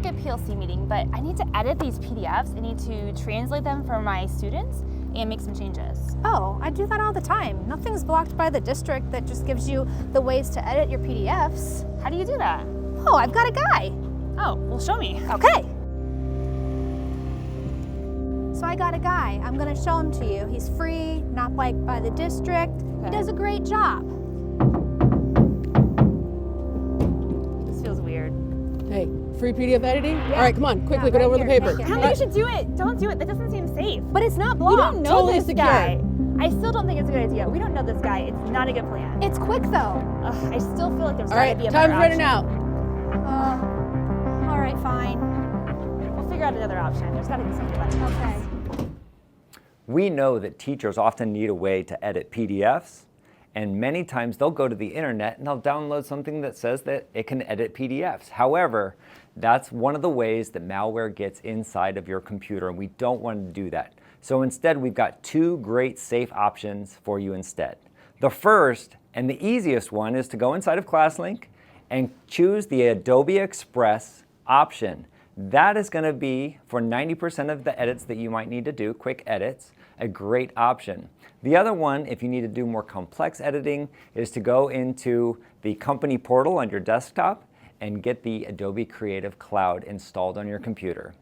like a PLC meeting, but I need to edit these PDFs. I need to translate them for my students and make some changes. Oh, I do that all the time. Nothing's blocked by the district that just gives you the ways to edit your PDFs. How do you do that? Oh, I've got a guy. Oh, well, show me. Okay. So I got a guy. I'm gonna show him to you. He's free, not liked by the district. Okay. He does a great job. This feels weird. Hey, free PDF editing? Yeah. All right, come on, quickly, Yeah, go over right the here, paper. right I here. don't think you should do it. Don't do it. That doesn't seem safe. But it's not We blocked. don't know Totally this secure. guy. I still don't think it's a good idea. We don't know this guy. It's not a good plan. It's quick though. Ugh, I still feel like there's All gotta right, be a better time's running option. out. All right, fine. We'll figure out another option. There's gotta be something better. Okay. We know that teachers often need a way to edit PDFs, and many times they'll go to the internet and they'll download something that says that it can edit PDFs. However, that's one of the ways that malware gets inside of your computer, and we don't want to do that. So instead, we've got two great safe options for you instead. The first and the easiest one is to go inside of Classlink and choose the Adobe Express option. That is going to be, for 90% of the edits that you might need to do, quick edits, a great option. The other one, if you need to do more complex editing, is to go into the company portal on your desktop and get the Adobe Creative Cloud installed on your computer.